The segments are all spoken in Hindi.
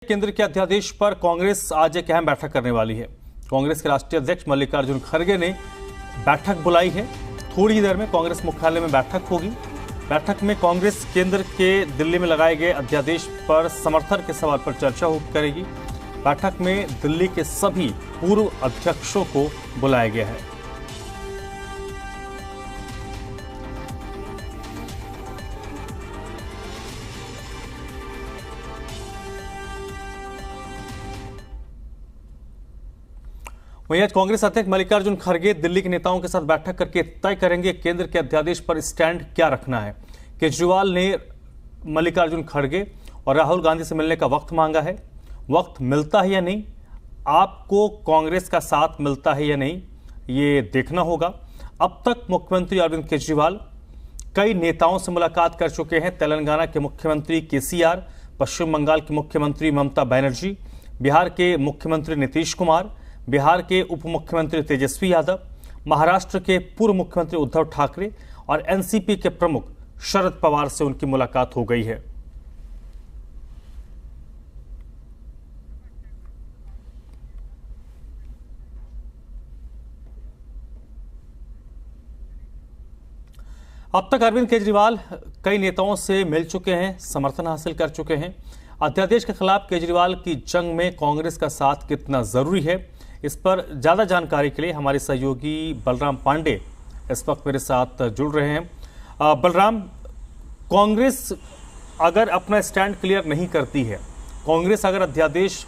केंद्र के अध्यादेश पर कांग्रेस आज एक अहम बैठक करने वाली है। कांग्रेस के राष्ट्रीय अध्यक्ष मल्लिकार्जुन खड़गे ने बैठक बुलाई है। थोड़ी ही देर में कांग्रेस मुख्यालय में बैठक होगी। बैठक में कांग्रेस केंद्र के दिल्ली में लगाए गए अध्यादेश पर समर्थन के सवाल पर चर्चा करेगी। बैठक में दिल्ली के सभी पूर्व अध्यक्षों को बुलाया गया है। वहीं आज कांग्रेस अध्यक्ष मल्लिकार्जुन खड़गे दिल्ली के नेताओं के साथ बैठक करके तय करेंगे केंद्र के अध्यादेश पर स्टैंड क्या रखना है। केजरीवाल ने मल्लिकार्जुन खड़गे और राहुल गांधी से मिलने का वक्त मांगा है। वक्त मिलता है या नहीं, आपको कांग्रेस का साथ मिलता है या नहीं, ये देखना होगा। अब तक मुख्यमंत्री अरविंद केजरीवाल कई नेताओं से मुलाकात कर चुके हैं। तेलंगाना के मुख्यमंत्री केसीआर, पश्चिम बंगाल के मुख्यमंत्री ममता बनर्जी, बिहार के मुख्यमंत्री नीतीश कुमार, बिहार के उप मुख्यमंत्री तेजस्वी यादव, महाराष्ट्र के पूर्व मुख्यमंत्री उद्धव ठाकरे और एनसीपी के प्रमुख शरद पवार से उनकी मुलाकात हो गई है। अब तक अरविंद केजरीवाल कई नेताओं से मिल चुके हैं, समर्थन हासिल कर चुके हैं। अध्यादेश के खिलाफ केजरीवाल की जंग में कांग्रेस का साथ कितना जरूरी है, इस पर ज्यादा जानकारी के लिए हमारे सहयोगी बलराम पांडे इस वक्त मेरे साथ जुड़ रहे हैं। बलराम, कांग्रेस अगर अपना स्टैंड क्लियर नहीं करती है, कांग्रेस अगर अध्यादेश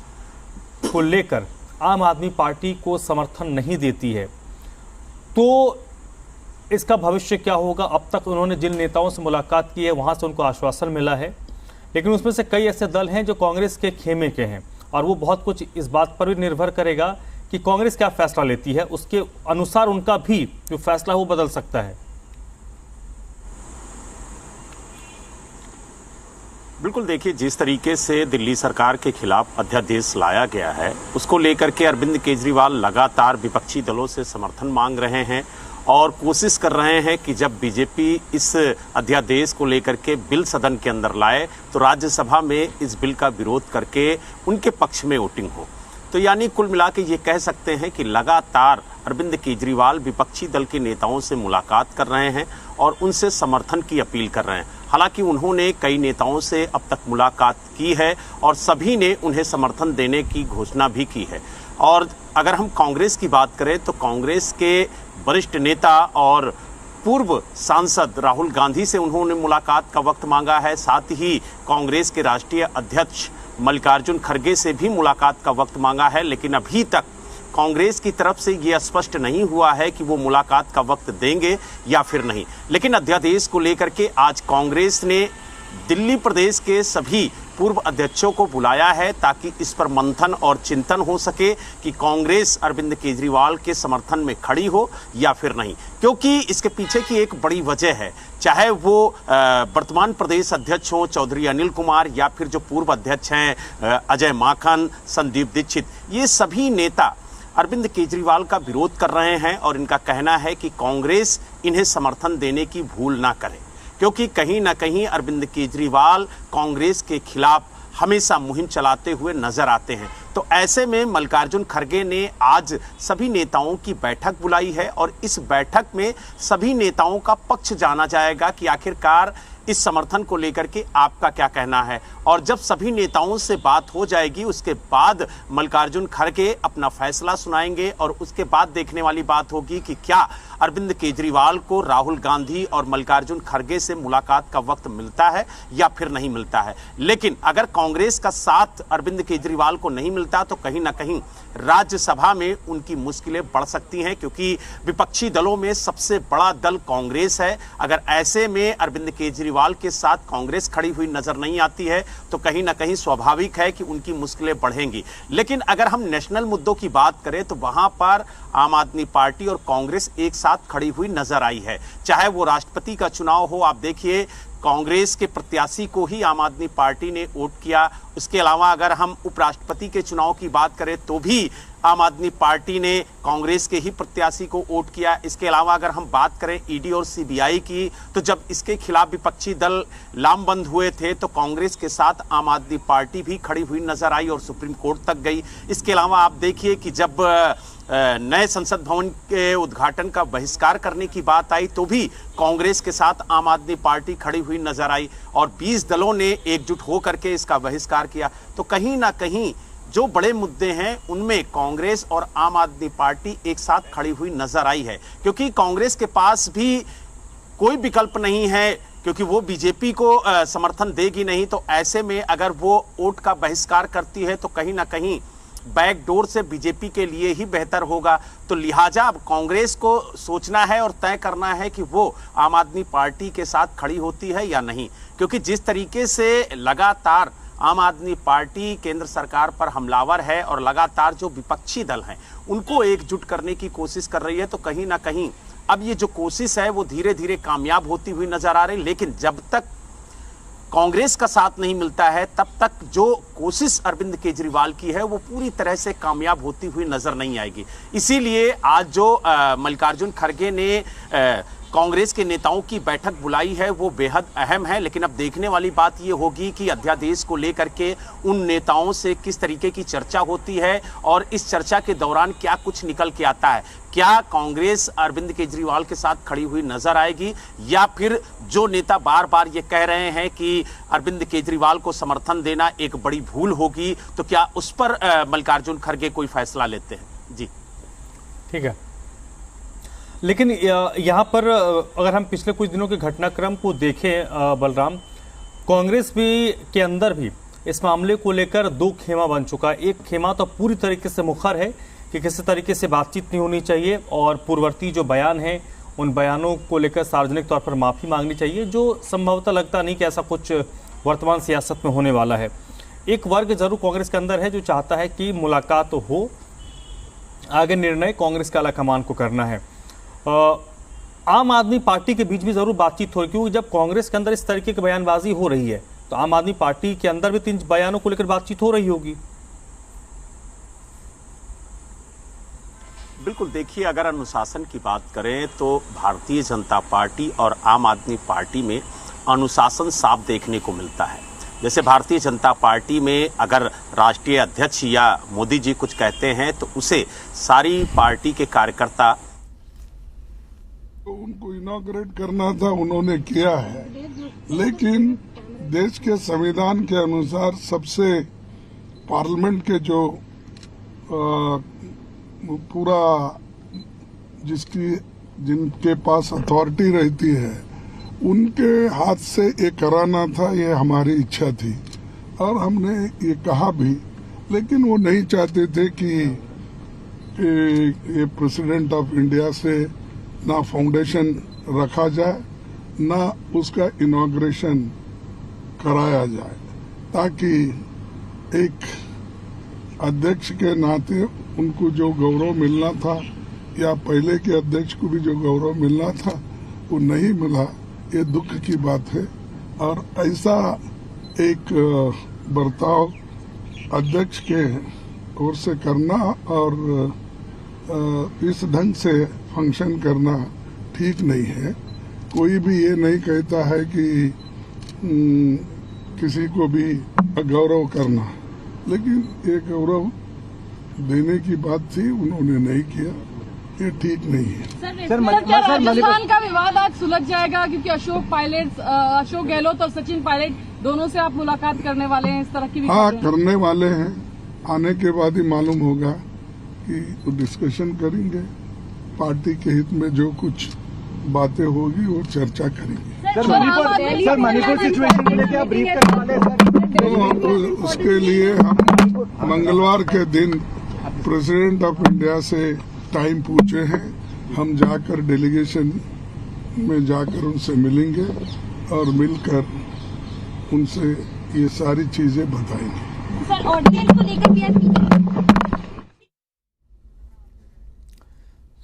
को लेकर आम आदमी पार्टी को समर्थन नहीं देती है, तो इसका भविष्य क्या होगा? अब तक उन्होंने जिन नेताओं से मुलाकात की है वहां से उनको आश्वासन मिला है, लेकिन उसमें से कई ऐसे दल हैं जो कांग्रेस के खेमे के हैं और वो बहुत कुछ इस बात पर भी निर्भर करेगा कि कांग्रेस क्या फैसला लेती है, उसके अनुसार उनका भी जो फैसला है वो बदल सकता है। बिल्कुल, देखिए, जिस तरीके से दिल्ली सरकार के खिलाफ अध्यादेश लाया गया है उसको लेकर के अरविंद केजरीवाल लगातार विपक्षी दलों से समर्थन मांग रहे हैं और कोशिश कर रहे हैं कि जब बीजेपी इस अध्यादेश को लेकर के बिल सदन के अंदर लाए तो राज्यसभा में इस बिल का विरोध करके उनके पक्ष में वोटिंग हो। तो यानी कुल मिला के ये कह सकते हैं कि लगातार अरविंद केजरीवाल विपक्षी दल के नेताओं से मुलाकात कर रहे हैं और उनसे समर्थन की अपील कर रहे हैं। हालांकि उन्होंने कई नेताओं से अब तक मुलाकात की है और सभी ने उन्हें समर्थन देने की घोषणा भी की है। और अगर हम कांग्रेस की बात करें तो कांग्रेस के वरिष्ठ नेता और पूर्व सांसद राहुल गांधी से उन्होंने मुलाकात का वक्त मांगा है। साथ ही कांग्रेस के राष्ट्रीय अध्यक्ष मल्लिकार्जुन खड़गे से भी मुलाकात का वक्त मांगा है, लेकिन अभी तक कांग्रेस की तरफ से ये स्पष्ट नहीं हुआ है कि वो मुलाकात का वक्त देंगे या फिर नहीं। लेकिन अध्यादेश को लेकर के आज कांग्रेस ने दिल्ली प्रदेश के सभी पूर्व अध्यक्षों को बुलाया है ताकि इस पर मंथन और चिंतन हो सके कि कांग्रेस अरविंद केजरीवाल के समर्थन में खड़ी हो या फिर नहीं। क्योंकि इसके पीछे की एक बड़ी वजह है, चाहे वो वर्तमान प्रदेश अध्यक्ष हो चौधरी अनिल कुमार या फिर जो पूर्व अध्यक्ष हैं अजय माकन, संदीप दीक्षित, ये सभी नेता अरविंद केजरीवाल का विरोध कर रहे हैं और इनका कहना है कि कांग्रेस इन्हें समर्थन देने की भूल ना करे, क्योंकि कहीं ना कहीं अरविंद केजरीवाल कांग्रेस के खिलाफ हमेशा मुहिम चलाते हुए नजर आते हैं। तो ऐसे में मल्लिकार्जुन खड़गे ने आज सभी नेताओं की बैठक बुलाई है और इस बैठक में सभी नेताओं का पक्ष जाना जाएगा कि आखिरकार इस समर्थन को लेकर के आपका क्या कहना है। और जब सभी नेताओं से बात हो जाएगी उसके बाद मल्लिकार्जुन खड़गे अपना फैसला सुनाएंगे और उसके बाद देखने वाली बात होगी कि क्या अरविंद केजरीवाल को राहुल गांधी और मल्लिकार्जुन खड़गे से मुलाकात का वक्त मिलता है या फिर नहीं मिलता है। लेकिन अगर कांग्रेस का साथ अरविंद केजरीवाल को नहीं मिलता तो कहीं ना कहीं राज्यसभा में उनकी मुश्किलें बढ़ सकती हैं, क्योंकि विपक्षी दलों में सबसे बड़ा दल कांग्रेस है। अगर ऐसे में अरविंद केजरीवाल के साथ कांग्रेस खड़ी हुई नजर नहीं आती है तो कहीं ना कहीं स्वाभाविक है कि उनकी मुश्किलें बढ़ेंगी। लेकिन अगर हम नेशनल मुद्दों की बात करें तो वहां पर आम आदमी पार्टी और कांग्रेस एक साथ खड़ी हुई नजर आई है। चाहे वो राष्ट्रपति का चुनाव हो, आप देखिए कांग्रेस के प्रत्याशी को ही आम आदमी पार्टी ने वोट किया। उसके अलावा अगर हम उपराष्ट्रपति के चुनाव की बात करें तो भी आम आदमी पार्टी ने कांग्रेस के ही प्रत्याशी को वोट किया। इसके अलावा अगर हम बात करें ईडी और सीबीआई की, तो जब इसके खिलाफ विपक्षी दल लामबंद हुए थे तो कांग्रेस के साथ आम आदमी पार्टी भी खड़ी हुई नजर आई और सुप्रीम कोर्ट तक गई। इसके अलावा आप देखिए कि जब नए संसद भवन के उद्घाटन का बहिष्कार करने की बात आई तो भी कांग्रेस के साथ आम आदमी पार्टी खड़ी हुई नजर आई और 20 दलों ने एकजुट होकर के इसका बहिष्कार किया। तो कहीं ना कहीं जो बड़े मुद्दे हैं उनमें कांग्रेस और आम आदमी पार्टी एक साथ खड़ी हुई नजर आई है, क्योंकि कांग्रेस के पास भी कोई विकल्प नहीं है, क्योंकि वो बीजेपी को समर्थन देगी नहीं। तो ऐसे में अगर वो वोट का बहिष्कार करती है तो कहीं ना कहीं बैकडोर से बीजेपी के लिए ही बेहतर होगा। तो लिहाजा अब कांग्रेस को सोचना है और तय करना है कि वो आम आदमी पार्टी के साथ खड़ी होती है या नहीं, क्योंकि जिस तरीके से लगातार आम आदमी पार्टी केंद्र सरकार पर हमलावर है और लगातार जो विपक्षी दल हैं उनको एकजुट करने की कोशिश कर रही है, तो कहीं ना कहीं अब ये जो कोशिश है वो धीरे धीरे कामयाब होती हुई नजर आ रही। लेकिन जब तक कांग्रेस का साथ नहीं मिलता है तब तक जो कोशिश अरविंद केजरीवाल की है वो पूरी तरह से कामयाब होती हुई नजर नहीं आएगी। इसीलिए आज जो मल्लिकार्जुन खड़गे ने कांग्रेस के नेताओं की बैठक बुलाई है वो बेहद अहम है। लेकिन अब देखने वाली बात ये होगी कि अध्यादेश को लेकर के उन नेताओं से किस तरीके की चर्चा होती है और इस चर्चा के दौरान क्या कुछ निकल के आता है। क्या कांग्रेस अरविंद केजरीवाल के साथ खड़ी हुई नजर आएगी या फिर जो नेता बार बार ये कह रहे हैं कि अरविंद केजरीवाल को समर्थन देना एक बड़ी भूल होगी, तो क्या उस पर मल्लिकार्जुन खड़गे कोई फैसला लेते हैं? जी ठीक है, लेकिन यहाँ पर अगर हम पिछले कुछ दिनों के घटनाक्रम को देखें बलराम, कांग्रेस भी के अंदर भी इस मामले को लेकर दो खेमा बन चुका है। एक खेमा तो पूरी तरीके से मुखर है कि किसी तरीके से बातचीत नहीं होनी चाहिए और पूर्ववर्ती जो बयान हैं उन बयानों को लेकर सार्वजनिक तौर पर माफ़ी मांगनी चाहिए, जो संभवतः लगता नहीं कि ऐसा कुछ वर्तमान सियासत में होने वाला है। एक वर्ग जरूर कांग्रेस के अंदर है जो चाहता है कि मुलाकात हो, आगे निर्णय कांग्रेस के आलाकमान को करना है। आम आदमी पार्टी के बीच भी जरूर बातचीत हो, क्योंकि जब कांग्रेस के अंदर इस तरीके की बयानबाजी हो रही है तो आम आदमी पार्टी के अंदर भी 3 बयानों को लेकर बातचीत हो रही होगी। बिल्कुल, देखिए अगर अनुशासन की बात करें तो भारतीय जनता पार्टी और आम आदमी पार्टी में अनुशासन साफ देखने को मिलता है। जैसे भारतीय जनता पार्टी में अगर राष्ट्रीय अध्यक्ष या मोदी जी कुछ कहते हैं तो उसे सारी पार्टी के कार्यकर्ता तो उनको इनॉग्रेट करना था, उन्होंने किया है। लेकिन देश के संविधान के अनुसार सबसे पार्लियामेंट के जो पूरा जिनके पास अथॉरिटी रहती है उनके हाथ से ये कराना था, ये हमारी इच्छा थी और हमने ये कहा भी। लेकिन वो नहीं चाहते थे कि ये प्रेसिडेंट ऑफ इंडिया से ना फाउंडेशन रखा जाए ना उसका इनॉग्रेशन कराया जाए, ताकि एक अध्यक्ष के नाते उनको जो गौरव मिलना था या पहले के अध्यक्ष को भी जो गौरव मिलना था वो नहीं मिला। ये दुख की बात है और ऐसा एक बर्ताव अध्यक्ष के ओर से करना और इस ढंग से फंक्शन करना ठीक नहीं है। कोई भी ये नहीं कहता है कि किसी को भी गौरव करना, लेकिन ये गौरव देने की बात थी, उन्होंने नहीं किया, ये ठीक नहीं है। सर राजस्थान का विवाद आज सुलझ जाएगा, क्योंकि अशोक गहलोत और सचिन पायलट दोनों से आप मुलाकात करने वाले हैं, इस तरह की भी हाँ करने वाले हैं। आने के बाद ही मालूम होगा कि वो डिस्कशन करेंगे, पार्टी के हित में जो कुछ बातें होगी वो चर्चा करेंगे। सर मणिपुर सिचुएशन को लेकर आप ब्रीफ करने वाले हैं? तो उसके लिए हम मंगलवार के दिन प्रेसिडेंट ऑफ इंडिया से टाइम पूछे हैं। हम जाकर डेलीगेशन में जाकर उनसे मिलेंगे और मिलकर उनसे ये सारी चीजें बताएंगे। सर ऑर्डिनेंस को लेकर भी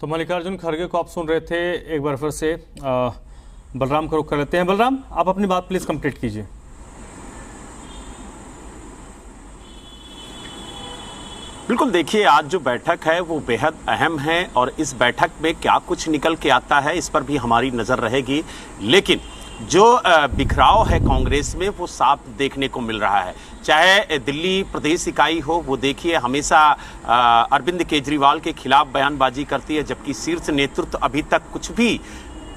तो मल्लिकार्जुन खड़गे को आप सुन रहे थे। एक बार फिर से बलराम का रुख कर लेते हैं। बलराम, आप अपनी बात प्लीज कंप्लीट कीजिए। बिल्कुल, देखिए आज जो बैठक है वो बेहद अहम है और इस बैठक में क्या कुछ निकल के आता है इस पर भी हमारी नज़र रहेगी। लेकिन जो बिखराव है कांग्रेस में वो साफ देखने को मिल रहा है। चाहे दिल्ली प्रदेश इकाई हो, वो देखिए हमेशा अरविंद केजरीवाल के खिलाफ बयानबाजी करती है, जबकि शीर्ष नेतृत्व अभी तक कुछ भी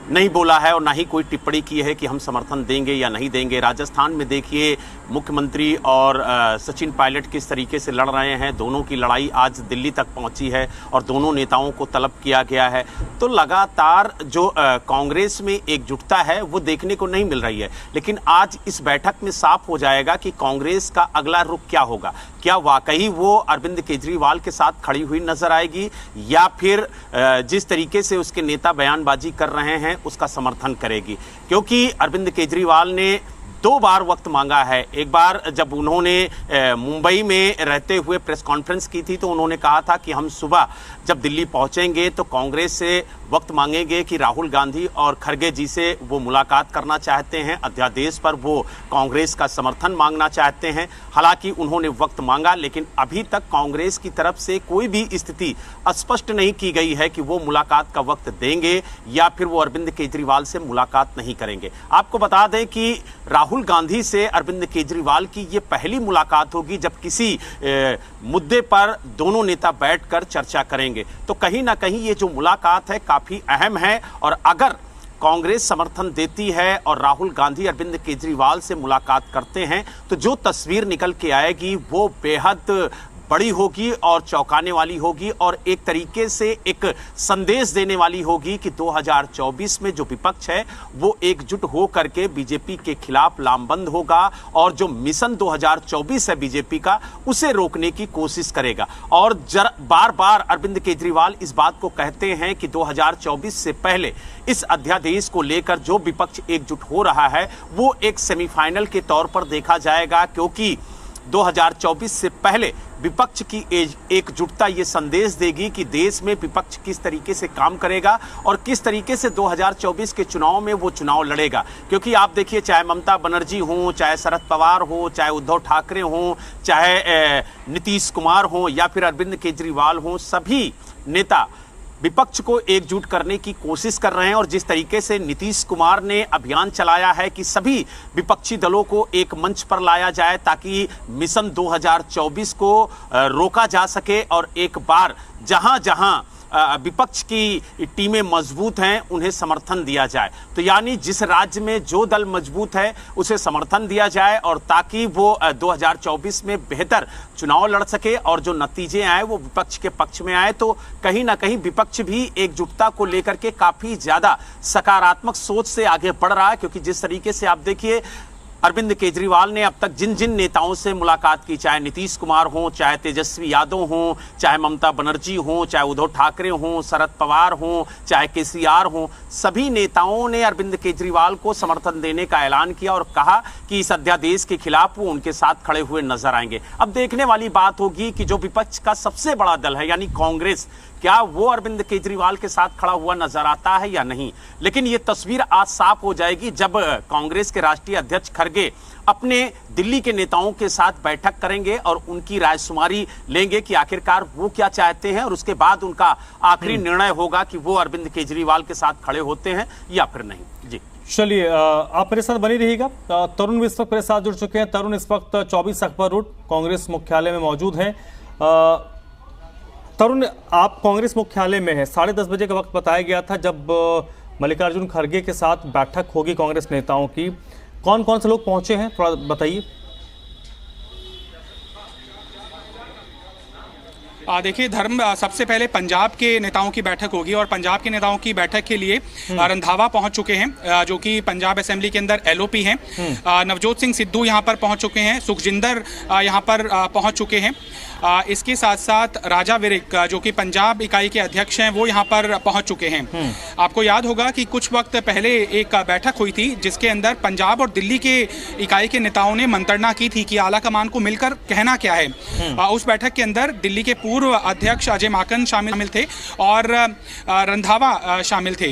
नहीं बोला है और ना ही कोई टिप्पणी की है कि हम समर्थन देंगे या नहीं देंगे। राजस्थान में देखिए मुख्यमंत्री और सचिन पायलट किस तरीके से लड़ रहे हैं। दोनों की लड़ाई आज दिल्ली तक पहुंची है और दोनों नेताओं को तलब किया गया है। तो लगातार जो कांग्रेस में एकजुटता है वो देखने को नहीं मिल रही है। लेकिन आज इस बैठक में साफ हो जाएगा कि कांग्रेस का अगला रुख क्या होगा। क्या वाकई वो अरविंद केजरीवाल के साथ खड़ी हुई नजर आएगी या फिर जिस तरीके से उसके नेता बयानबाजी कर रहे हैं उसका समर्थन करेगी। क्योंकि अरविंद केजरीवाल ने 2 बार वक्त मांगा है। एक बार जब उन्होंने मुंबई में रहते हुए प्रेस कॉन्फ्रेंस की थी तो उन्होंने कहा था कि हम सुबह जब दिल्ली पहुंचेंगे तो कांग्रेस से वक्त मांगेंगे कि राहुल गांधी और खड़गे जी से वो मुलाकात करना चाहते हैं, अध्यादेश पर वो कांग्रेस का समर्थन मांगना चाहते हैं। हालांकि उन्होंने वक्त मांगा, लेकिन अभी तक कांग्रेस की तरफ से कोई भी स्थिति स्पष्ट नहीं की गई है कि वो मुलाकात का वक्त देंगे या फिर वो अरविंद केजरीवाल से मुलाकात नहीं करेंगे। आपको बता दें कि राहुल गांधी से अरविंद केजरीवाल की ये पहली मुलाकात होगी जब किसी मुद्दे पर दोनों नेता बैठकर चर्चा करेंगे। तो कहीं ना कहीं ये जो मुलाकात है काफी अहम है और अगर कांग्रेस समर्थन देती है और राहुल गांधी अरविंद केजरीवाल से मुलाकात करते हैं तो जो तस्वीर निकल के आएगी वो बेहद बड़ी होगी और चौंकाने वाली होगी और एक तरीके से एक संदेश देने वाली होगी कि 2024 में जो विपक्ष है वो एकजुट हो करके बीजेपी के खिलाफ लामबंद होगा और जो मिशन 2024 है बीजेपी का उसे रोकने की कोशिश करेगा। और बार बार अरविंद केजरीवाल इस बात को कहते हैं कि 2024 से पहले इस अध्यादेश को लेकर जो विपक्ष एकजुट हो रहा है वो एक सेमीफाइनल के तौर पर देखा जाएगा, क्योंकि 2024 से पहले विपक्ष की एकजुटता ये संदेश देगी कि देश में विपक्ष किस तरीके से काम करेगा और किस तरीके से 2024 के चुनाव में वो चुनाव लड़ेगा। क्योंकि आप देखिए चाहे ममता बनर्जी हो, चाहे शरद पवार हो, चाहे उद्धव ठाकरे हो, चाहे नीतीश कुमार हो या फिर अरविंद केजरीवाल हो, सभी नेता विपक्ष को एकजुट करने की कोशिश कर रहे हैं। और जिस तरीके से नीतीश कुमार ने अभियान चलाया है कि सभी विपक्षी दलों को एक मंच पर लाया जाए ताकि मिशन 2024 को रोका जा सके और एक बार जहां जहां विपक्ष की टीमें मजबूत हैं उन्हें समर्थन दिया जाए। तो यानी जिस राज्य में जो दल मजबूत है उसे समर्थन दिया जाए और ताकि वो 2024 में बेहतर चुनाव लड़ सके और जो नतीजे आए वो विपक्ष के पक्ष में आए। तो कहीं ना कहीं विपक्ष भी एकजुटता को लेकर के काफी ज्यादा सकारात्मक सोच से आगे बढ़ रहा है, क्योंकि जिस तरीके से आप देखिए अरविंद केजरीवाल ने अब तक जिन जिन नेताओं से मुलाकात की, चाहे नीतीश कुमार हो, चाहे तेजस्वी यादव हो, चाहे ममता बनर्जी हो, चाहे उद्धव ठाकरे हो, शरद पवार हो, चाहे केसीआर हो, सभी नेताओं ने अरविंद केजरीवाल को समर्थन देने का ऐलान किया और कहा कि इस अध्यादेश के खिलाफ वो उनके साथ खड़े हुए नजर आएंगे। अब देखने वाली बात होगी कि जो विपक्ष का सबसे बड़ा दल है यानी कांग्रेस, क्या वो अरविंद केजरीवाल के साथ खड़ा हुआ नजर आता है या नहीं। लेकिन ये तस्वीर आज साफ हो जाएगी जब कांग्रेस के राष्ट्रीय अध्यक्ष खड़गे अपने दिल्ली के नेताओं के साथ बैठक करेंगे और उनकी रायशुमारी लेंगे कि आखिरकार वो क्या चाहते हैं और उसके बाद उनका आखिरी निर्णय होगा कि वो अरविंद केजरीवाल के साथ खड़े होते हैं या फिर नहीं। जी चलिए, आप मेरे साथ बनी रहिएगा। तरुण इस वक्त मेरे साथ जुड़ चुके हैं। तरुण इस वक्त 24 अकबर रोड कांग्रेस मुख्यालय में मौजूद हैं। तरुण, आप कांग्रेस मुख्यालय में हैं। 10:30 बजे का वक्त बताया गया था जब मल्लिकार्जुन खड़गे के साथ बैठक होगी कांग्रेस नेताओं की। कौन कौन से लोग पहुंचे हैं, थोड़ा बताइए। देखिए धर्म, सबसे पहले पंजाब के नेताओं की बैठक होगी और पंजाब के नेताओं की बैठक के लिए रंधावा पहुंच चुके हैं जो कि पंजाब असेंबली के अंदर एलओपी हैं। नवजोत सिंह सिद्धू यहां पर पहुंच चुके हैं, सुखजिंदर यहां पर पहुंच चुके हैं। इसके साथ साथ राजा विरिक जो कि पंजाब इकाई के अध्यक्ष हैं वो यहाँ पर पहुँच चुके हैं। आपको याद होगा कि कुछ वक्त पहले एक बैठक हुई थी जिसके अंदर पंजाब और दिल्ली के इकाई के नेताओं ने मंत्रणा की थी कि आला कमान को मिलकर कहना क्या है। उस बैठक के अंदर दिल्ली के पूर्व अध्यक्ष अजय माकन शामिल थे और रंधावा शामिल थे।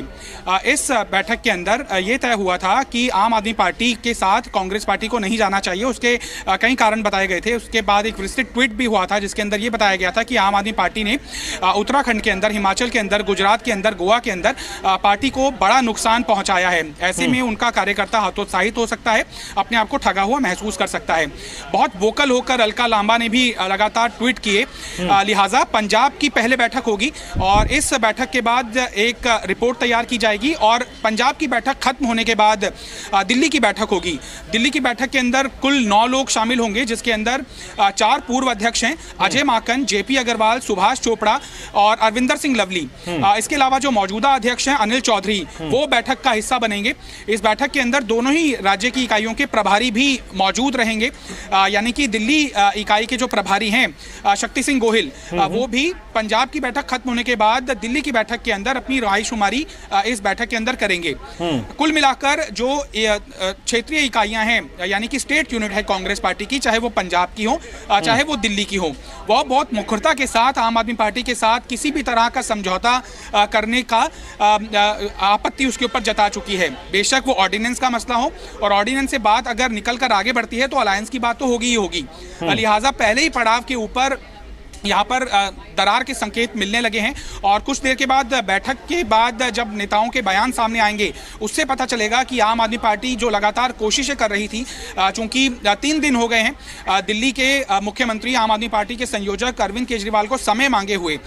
इस बैठक के अंदर ये तय हुआ था कि आम आदमी पार्टी के साथ कांग्रेस पार्टी को नहीं जाना चाहिए। उसके कई कारण बताए गए थे। उसके बाद एक विस्तृत ट्वीट भी हुआ था जिसके अंदर ये बताया गया था कि आम आदमी पार्टी ने उत्तराखंड के अंदर, हिमाचल के अंदर, गुजरात के अंदर, गोवा के अंदर पार्टी को बड़ा नुकसान पहुंचाया है। ऐसे में उनका कार्यकर्ता हतोत्साहित हो सकता है, अपने आप को ठगा हुआ महसूस कर सकता है। बहुत वोकल होकर अलका लांबा ने भी लगातार ट्वीट किए। लिहाजा पंजाब की पहले बैठक होगी और इस बैठक के बाद एक रिपोर्ट तैयार की जाएगी और पंजाब की बैठक खत्म होने के बाद दिल्ली की बैठक होगी। दिल्ली की बैठक के अंदर कुल 9 लोग शामिल होंगे, जिसके अंदर 4 पूर्व अध्यक्ष हैं, अजय माकन, जेपी अग्रवाल, सुभाष चोपड़ा और अरविंदर सिंह लवली। इसके अलावा जो मौजूदा अध्यक्ष हैं अनिल चौधरी, वो बैठक का हिस्सा बनेंगे। इस बैठक के अंदर दोनों ही राज्य की इकाइयों के प्रभारी भी मौजूद रहेंगे, यानी कि दिल्ली इकाई के जो प्रभारी हैं शक्ति सिंह गोहिल, वो भी पंजाब की बैठक खत्म होने के बाद दिल्ली की बैठक के अंदर अपनी रायशुमारी इस बैठक के अंदर करेंगे। कुल मिलाकर जो क्षेत्रीय इकाइयां हैं, यानी कि स्टेट यूनिट है कांग्रेस पार्टी की, चाहे वो पंजाब की हो चाहे वो दिल्ली की हो, वह बहुत मुखरता के साथ आम आदमी पार्टी के साथ किसी भी तरह का समझौता करने का आपत्ति उसके ऊपर जता चुकी है। बेशक वो ऑर्डिनेंस का मसला हो, और ऑर्डिनेंस से बात अगर निकल कर आगे बढ़ती है तो अलायंस की बात तो होगी ही होगी। लिहाजा पहले ही पड़ाव के ऊपर यहाँ पर दरार के संकेत मिलने लगे हैं और कुछ देर के बाद, बैठक के बाद जब नेताओं के बयान सामने आएंगे, उससे पता चलेगा कि आम आदमी पार्टी जो लगातार कोशिशें कर रही थी, चूंकि 3 दिन हो गए हैं दिल्ली के मुख्यमंत्री आम आदमी पार्टी के संयोजक अरविंद केजरीवाल को समय मांगे हुए,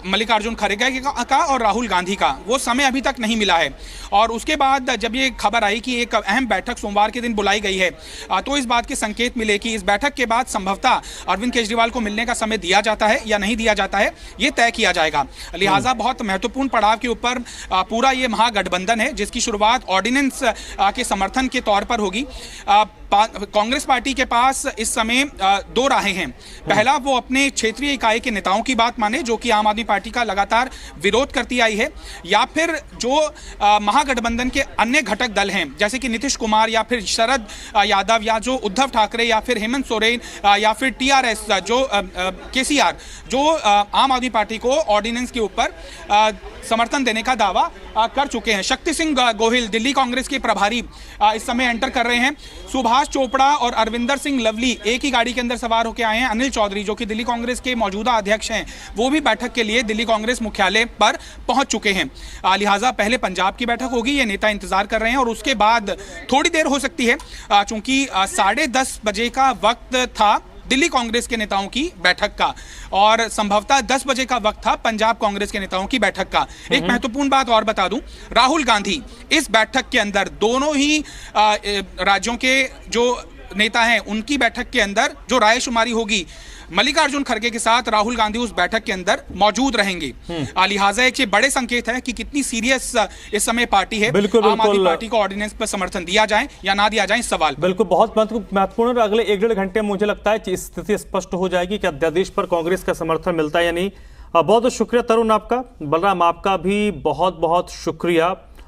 मल्लिकार्जुन खड़गे का और राहुल गांधी का, वो समय अभी तक नहीं मिला है। और उसके बाद जब ये खबर आई कि एक अहम बैठक सोमवार के दिन बुलाई गई है, तो इस बात के संकेत मिले कि इस बैठक के बाद संभवतः अरविंद केजरीवाल को मिलने का समय दिया जाता है या नहीं दिया जाता है, ये तय किया जाएगा। लिहाजा बहुत महत्वपूर्ण पड़ाव के ऊपर पूरा ये महागठबंधन है, जिसकी शुरुआत ऑर्डिनेंस के समर्थन के तौर पर होगी। कांग्रेस पार्टी के पास इस समय 2 राहें हैं। पहला, वो अपने क्षेत्रीय इकाई के नेताओं की बात माने, जो कि आम आदमी पार्टी का लगातार विरोध करती आई है, या फिर जो महागठबंधन के अन्य घटक दल हैं, जैसे कि नीतीश कुमार या फिर शरद यादव या जो उद्धव ठाकरे या फिर हेमंत सोरेन या फिर टीआरएस जो केसीआर, जो आम आदमी पार्टी को ऑर्डिनेंस के ऊपर समर्थन देने का दावा कर चुके हैं। शक्ति सिंह गोहिल दिल्ली कांग्रेस के प्रभारी इस समय एंटर कर रहे हैं। सुभाष चोपड़ा और अरविंदर सिंह लवली एक ही गाड़ी के अंदर सवार होकर आए हैं। अनिल चौधरी, जो कि दिल्ली कांग्रेस के मौजूदा अध्यक्ष हैं, वो भी बैठक के लिए दिल्ली कांग्रेस मुख्यालय पर पहुंच चुके हैं। लिहाजा पहले पंजाब की बैठक होगी, ये नेता इंतजार कर रहे हैं, और उसके बाद थोड़ी देर हो सकती है, चूंकि 10:30 बजे का वक्त था दिल्ली कांग्रेस के नेताओं की बैठक का, और संभवतः 10 बजे का वक्त था पंजाब कांग्रेस के नेताओं की बैठक का। एक महत्वपूर्ण बात और बता दूं, राहुल गांधी इस बैठक के अंदर, दोनों ही राज्यों के जो नेता हैं, उनकी बैठक के अंदर जो रायशुमारी होगी, मल्लिकार्जुन खड़गे के साथ राहुल गांधी उस बैठक के अंदर मौजूद रहेंगे। लिहाजा एक बड़े संकेत है कि कितनी सीरियस इस समय पार्टी है। आम आदमी पार्टी को ऑर्डिनेंस पर समर्थन दिया जाए या ना दिया जाए, इस सवाल बिल्कुल बहुत महत्वपूर्ण। अगले 1-1.5 घंटे में मुझे लगता है कि स्थिति स्पष्ट हो जाएगी कि अध्यादेश पर कांग्रेस का समर्थन मिलता है या नहीं। बहुत बहुत शुक्रिया तरुण आपका। बलराम, आपका भी बहुत बहुत शुक्रिया।